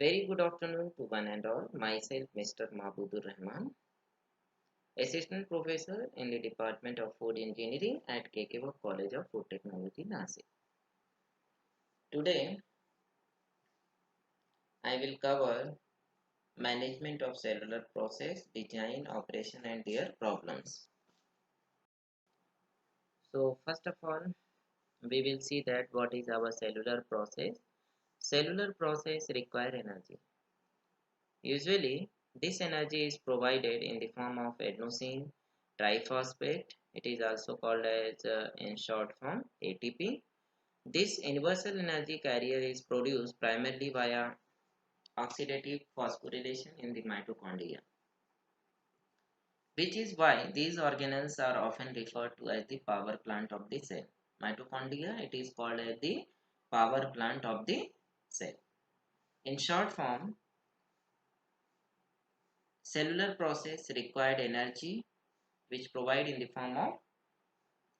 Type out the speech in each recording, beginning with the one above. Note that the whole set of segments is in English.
Very good afternoon to one and all. Myself, Mr. Mahbudur Rahman, Assistant Professor in the Department of Food Engineering at KK College of Food Technology, Nasik. Today, I will cover management of cellular process, design, operation, and their problems. So, first of all, we will see that what is our cellular process. Cellular process require energy. Usually, this energy is provided in the form of adenosine triphosphate. It is also called as in short form ATP. This universal energy carrier is produced primarily via oxidative phosphorylation in the mitochondria, which is why these organelles are often referred to as the power plant of the cell. Mitochondria, it is called as the power plant of the cell. In short form, cellular process required energy which provide in the form of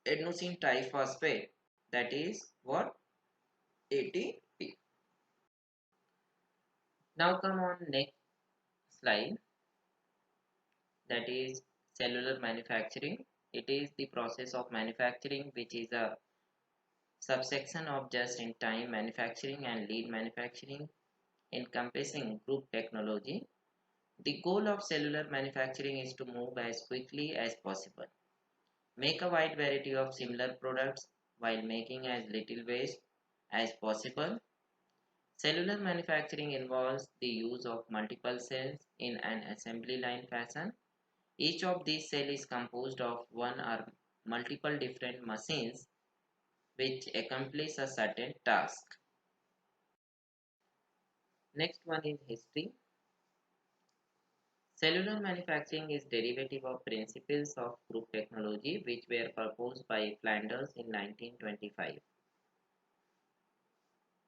adenosine triphosphate, that is what, ATP. Now come on next slide, that is cellular manufacturing. It is the process of manufacturing which is a subsection of just-in-time manufacturing and lean manufacturing encompassing group technology. The goal of cellular manufacturing is to move as quickly as possible, make a wide variety of similar products while making as little waste as possible. Cellular manufacturing involves the use of multiple cells in an assembly line fashion. Each of these cells is composed of one or multiple different machines which accomplish a certain task. Next one is history. Cellular manufacturing is derivative of principles of group technology which were proposed by Flanders in 1925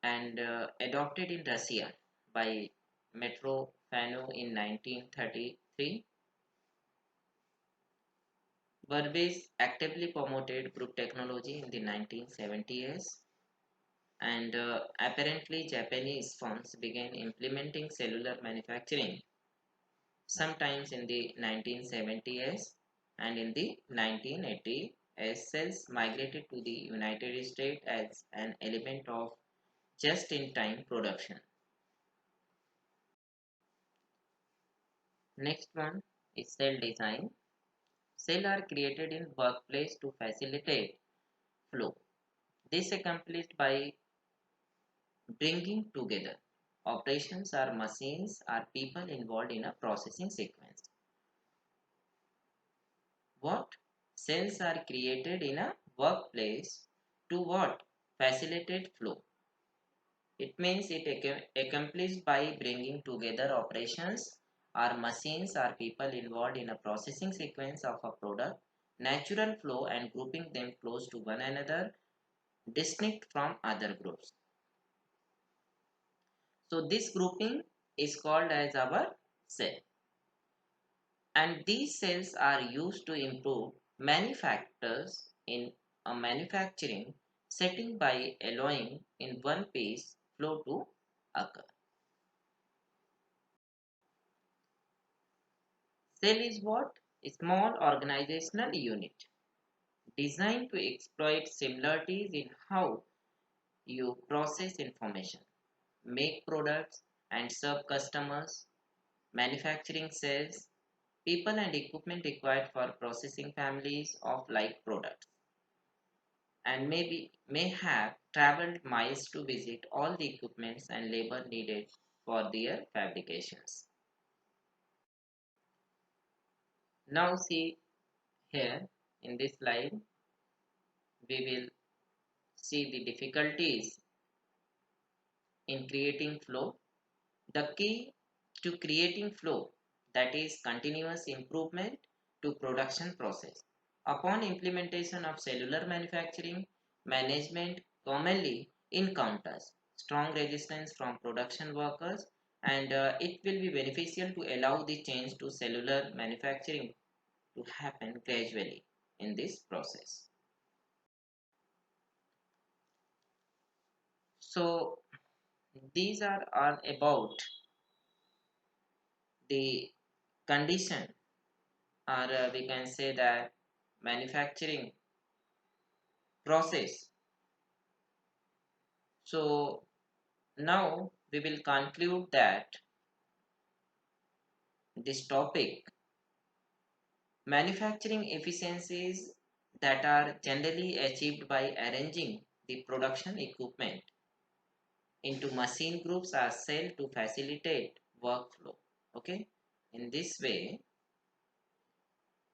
and adopted in Russia by Mitrofano in 1933. Burbage actively promoted group technology in the 1970s, and apparently Japanese firms began implementing cellular manufacturing sometimes in the 1970s, and in the 1980s cells migrated to the United States as an element of just-in-time production. Next one is cell design. Cells are created in workplace to facilitate flow. This accomplished by bringing together operations or machines or people involved in a processing sequence. What? Cells are created in a workplace to what? Facilitate flow. It means it accomplished by bringing together operations or machines or people involved in a processing sequence of a product, natural flow and grouping them close to one another, distinct from other groups. So this grouping is called as our cell. And these cells are used to improve many factors in a manufacturing setting by allowing in one piece flow to occur. Cell is what? A small organizational unit designed to exploit similarities in how you process information, make products, and serve customers. Manufacturing cells, people and equipment required for processing families of like products, and may have traveled miles to visit all the equipments and labor needed for their fabrications. Now see here in this slide, we will see the difficulties in creating flow. The key to creating flow, that is continuous improvement to production process. Upon implementation of cellular manufacturing, management commonly encounters strong resistance from production workers, and it will be beneficial to allow the change to cellular manufacturing to happen gradually in this process. So these are all about the condition, or we can say that manufacturing process. So now we will conclude that this topic, manufacturing efficiencies that are generally achieved by arranging the production equipment into machine groups or cell to facilitate workflow. Okay, in this way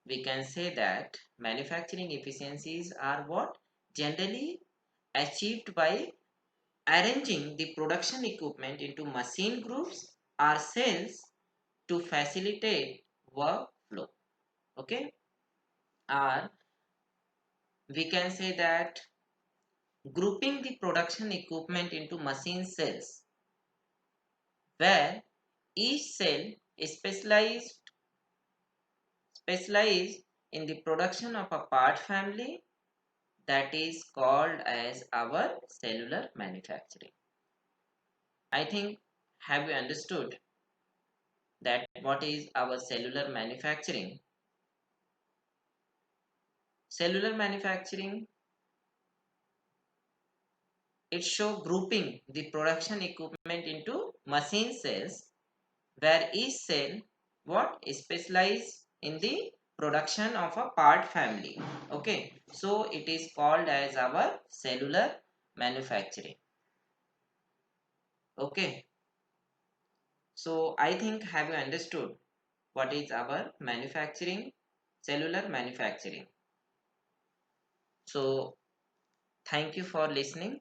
we can say that manufacturing efficiencies are what generally achieved by arranging the production equipment into machine groups or cells to facilitate workflow. Okay, or we can say that grouping the production equipment into machine cells where each cell is specialized in the production of a part family, that is called as our cellular manufacturing. I think, have you understood that what is our cellular manufacturing? Cellular manufacturing, it show grouping the production equipment into machine cells where each cell what is specialized in the production of a part family. Okay, so it is called as our cellular manufacturing. Okay, so I think, have you understood what is our manufacturing, cellular manufacturing? So thank you for listening.